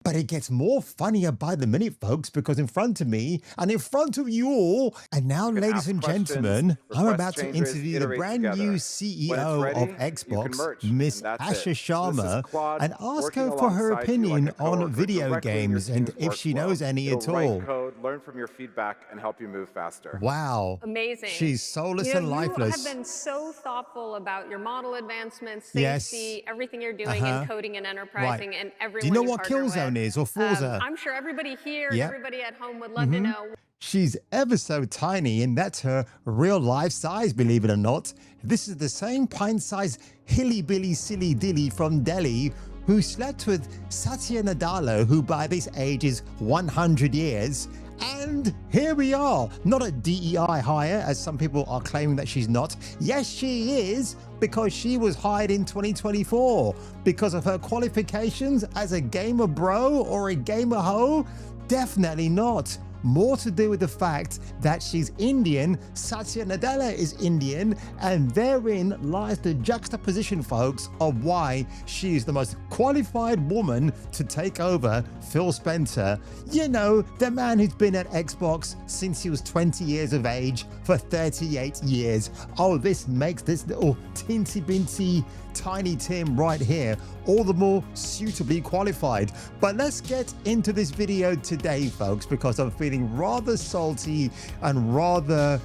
But it gets more funnier by the minute, folks, because in front of me and in front of you all, and now, ladies and gentlemen, I'm about to interview the brand new CEO of Xbox, Miss Asha Sharma, and ask her for her opinion on video games and if she knows any at all. Learn from your feedback and help you move faster. Wow. Amazing. She's soulless and lifeless. You have been so thoughtful about your model advancements, safety, everything you're doing in coding and enterprising, and everyone. Do you know what Killzone is or Forza? I'm sure everybody here and everybody at home would love to know. She's ever so tiny, and that's her real life size, believe it or not. This is the same pint-sized hilly-billy silly dilly from Delhi who slept with Satya Nadella, who by this age is 100 years. And here we are, not a DEI hire, as some people are claiming that she's not. Yes, she is, because she was hired in 2024. Because of her qualifications as a gamer bro or a gamer hoe? Definitely not. More to do with the fact that she's Indian, Satya Nadella is Indian, and therein lies the juxtaposition, folks, of why she is the most qualified woman to take over Phil Spencer. You know, the man who's been at Xbox since he was 20 years of age for 38 years. Oh, this makes this little teensy-binty Tiny Tim right here all the more suitably qualified. But let's get into this video today, folks, because I'm feeling rather salty and rather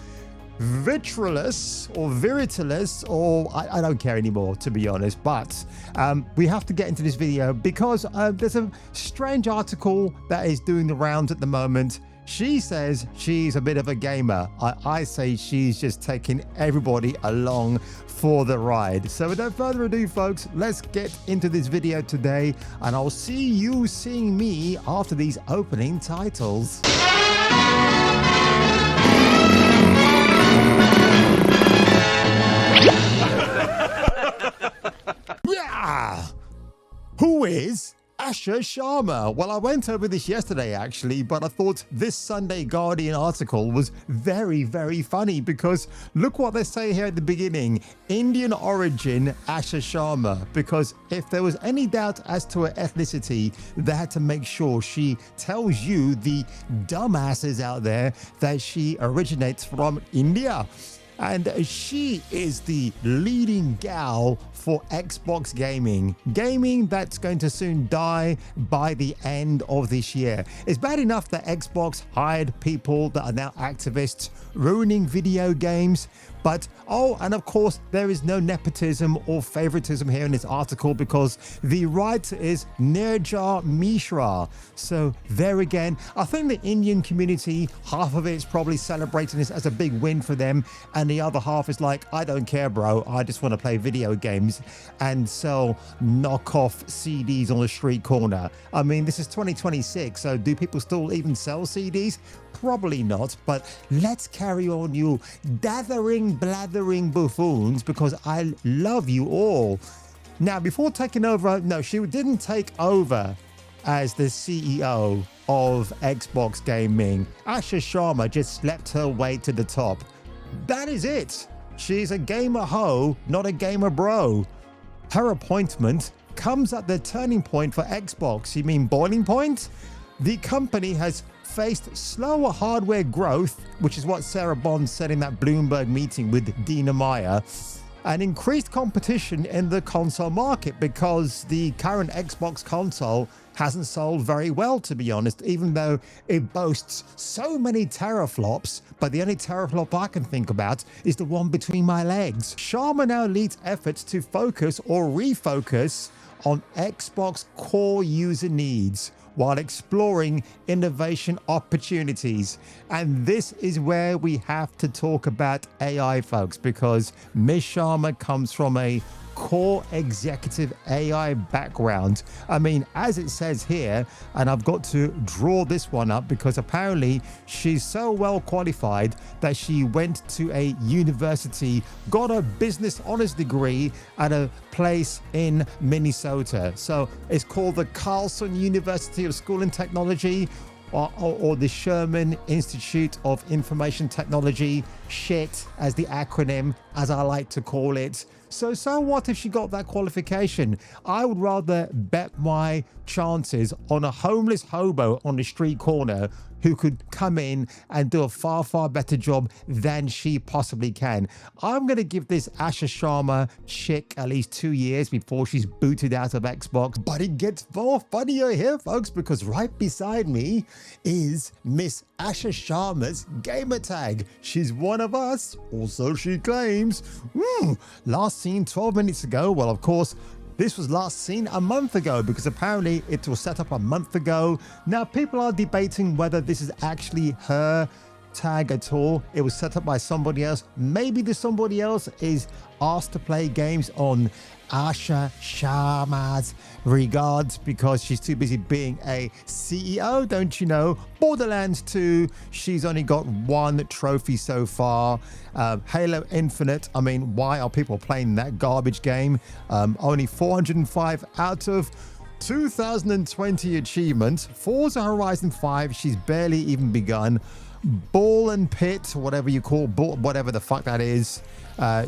vitriolous or I don't care anymore, to be honest. But we have to get into this video because there's a strange article that is doing the rounds at the moment. She says she's a bit of a gamer. I say she's just taking everybody along for the ride. So without further ado, folks, let's get into this video today, and I'll see you seeing me after these opening titles. Yeah! Who is Asha Sharma? Well, I went over this yesterday actually, but I thought this Sunday Guardian article was very, very funny because look what they say here at the beginning. Indian origin Asha Sharma, because if there was any doubt as to her ethnicity, they had to make sure she tells you, the dumbasses out there, that she originates from India. And she is the leading gal for Xbox gaming. Gaming that's going to soon die by the end of this year. It's bad enough that Xbox hired people that are now activists ruining video games. But, oh, and of course, there is no nepotism or favoritism here in this article because the writer is Nirjar Mishra. So there again, I think the Indian community, half of it is probably celebrating this as a big win for them. And the other half is like, I don't care, bro. I just want to play video games and sell knockoff CDs on the street corner. I mean, this is 2026. So do people still even sell CDs? Probably not, but let's carry on, you blathering buffoons, because I love you all. Now, before taking over, no, she didn't take over as the CEO of Xbox Gaming. Asha Sharma just slept her way to the top. That is it. She's a gamer hoe, not a gamer bro. Her appointment comes at the turning point for Xbox. You mean boiling point? The company has faced slower hardware growth, which is what Sarah Bond said in that Bloomberg meeting with Dina Meyer, and increased competition in the console market because the current Xbox console hasn't sold very well, to be honest, even though it boasts so many teraflops. But the only teraflop I can think about is the one between my legs. Sharma now leads efforts to focus or refocus on Xbox core user needs while exploring innovation opportunities. And this is where we have to talk about AI, folks, because Ms. Sharma comes from a core executive AI background. I mean, as it says here, and I've got to draw this one up because apparently she's so well qualified that she went to a university, got a business honors degree at a place in Minnesota. So it's called the Carlson University of School and Technology, or the Sherman Institute of Information Technology, SHIT as the acronym, as I like to call it. So what if she got that qualification? I would rather bet my chances on a homeless hobo on the street corner who could come in and do a far better job than she possibly can. I'm going to give this Asha Sharma chick at least 2 years before she's booted out of Xbox. But it gets more funnier here, folks, because right beside me is Miss Asha Sharma's gamer tag. She's one of us, or so she claims. Last seen 12 minutes ago. Well, of course, this was last seen a month ago because apparently it was set up a month ago. Now, people are debating whether this is actually her tag at all. It was set up by somebody else. Maybe the somebody else is asked to play games on Asha Sharma's regards because she's too busy being a CEO, don't you know? Borderlands 2, she's only got 1 trophy so far. Halo Infinite, I mean, why are people playing that garbage game? Only 405 out of 2020 achievements. Forza Horizon 5, she's barely even begun. Ball and Pit, whatever you call, whatever the fuck that is.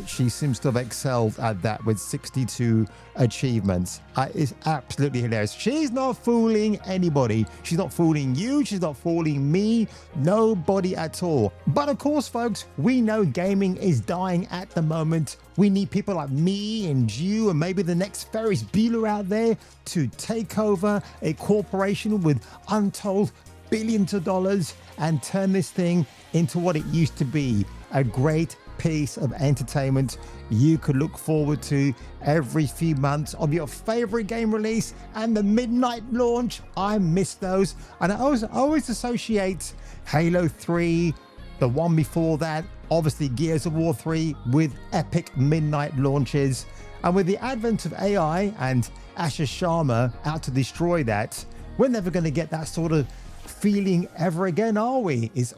She seems to have excelled at that with 62 achievements. It's absolutely hilarious. She's not fooling anybody. She's not fooling you. She's not fooling me. Nobody at all. But of course, folks, we know gaming is dying at the moment. We need people like me and you and maybe the next Ferris Bueller out there to take over a corporation with untold billions of dollars and turn this thing into what it used to be, a great piece of entertainment you could look forward to every few months of your favorite game release and the midnight launch. I miss those, and I always associate Halo 3, the one before that, obviously Gears of War 3, with epic midnight launches. And with the advent of AI and Asha Sharma out to destroy that, we're never going to get that sort of feeling ever again, are we? It's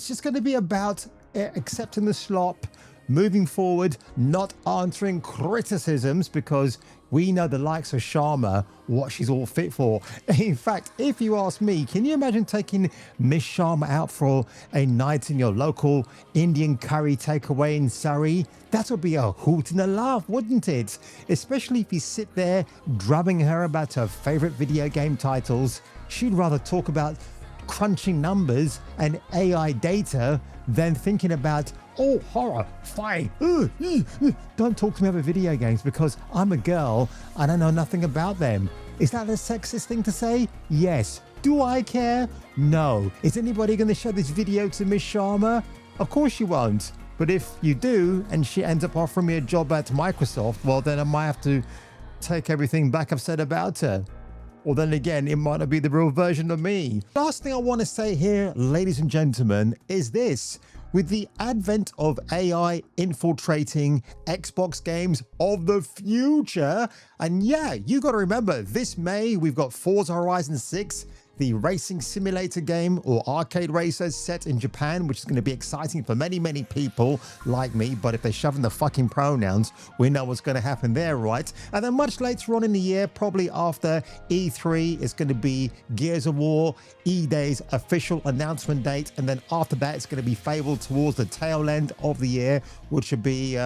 just going to be about accepting the slop, moving forward, not answering criticisms, because we know the likes of Sharma, what she's all fit for. In fact, if you ask me, can you imagine taking Miss Sharma out for a night in your local Indian curry takeaway in Surrey? That would be a hoot and a laugh, wouldn't it? Especially if you sit there drubbing her about her favorite video game titles. She'd rather talk about crunching numbers and AI data than thinking about, oh, horror, fine. Don't talk to me about video games because I'm a girl and I know nothing about them. Is that a sexist thing to say? Yes. Do I care? No. Is anybody going to show this video to Miss Sharma? Of course you won't. But if you do and she ends up offering me a job at Microsoft, well, then I might have to take everything back I've said about her. Or then again, it might not be the real version of me. Last thing I want to say here, ladies and gentlemen, is this. With the advent of AI infiltrating Xbox games of the future, and yeah, you got to remember, this May, we've got Forza Horizon 6, the racing simulator game or arcade racers set in Japan, which is going to be exciting for many, many people like me. But if they shove in the fucking pronouns, we know what's going to happen there, right? And then much later on in the year, probably after E3, it's going to be Gears of War, E-Day's official announcement date. And then after that, it's going to be fabled towards the tail end of the year, which should be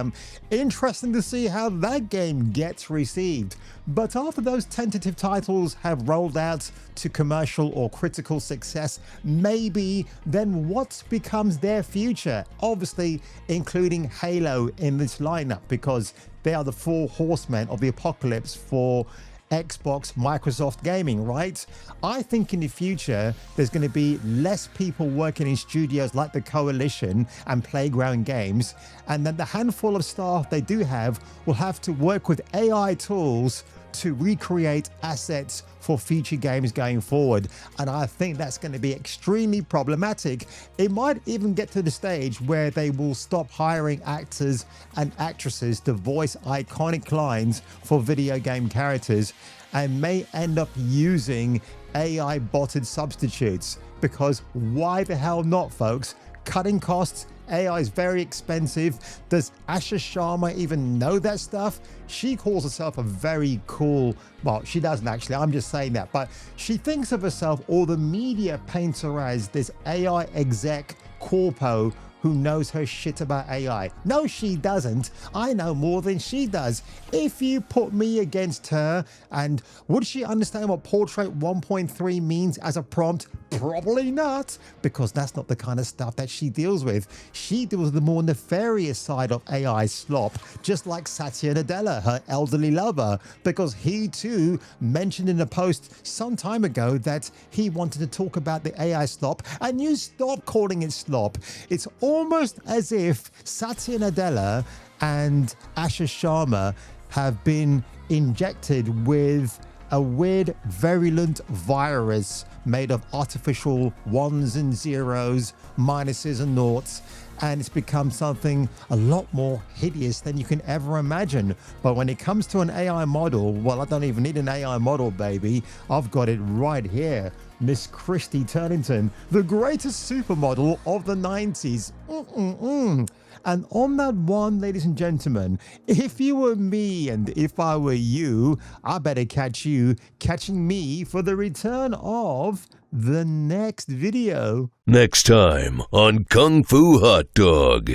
interesting to see how that game gets received. But after those tentative titles have rolled out to commercial or critical success, maybe then what becomes their future? Obviously, including Halo in this lineup, because they are the 4 horsemen of the apocalypse for Xbox, Microsoft gaming, right? I think in the future, there's going to be less people working in studios like the Coalition and Playground Games, and then the handful of staff they do have will have to work with AI tools to recreate assets for future games going forward. And I think that's going to be extremely problematic. It might even get to the stage where they will stop hiring actors and actresses to voice iconic lines for video game characters and may end up using AI botted substitutes, because why the hell not, folks? Cutting costs. AI is very expensive. Does Asha Sharma even know that stuff? She calls herself a very cool, well, she doesn't actually, I'm just saying that, but she thinks of herself, or the media paints her as this AI exec corpo who knows her shit about AI. No, she doesn't. I know more than she does. If you put me against her, and would she understand what portrait 1.3 means as a prompt? Probably not, because that's not the kind of stuff that she deals with. She deals with the more nefarious side of AI slop, just like Satya Nadella, her elderly lover, because he too mentioned in a post some time ago that he wanted to talk about the AI slop, and you stop calling it slop. It's almost as if Satya Nadella and Asha Sharma have been injected with a weird virulent virus made of artificial ones and zeros, minuses and noughts, and it's become something a lot more hideous than you can ever imagine. But when it comes to an AI model, well, I don't even need an AI model, baby. I've got it right here. Miss Christy Turnington, the greatest supermodel of the 90s. And on that one, ladies and gentlemen, if you were me and if I were you, I better catch you catching me for the return of the next video. Next time on Kung Fu Hot Dog.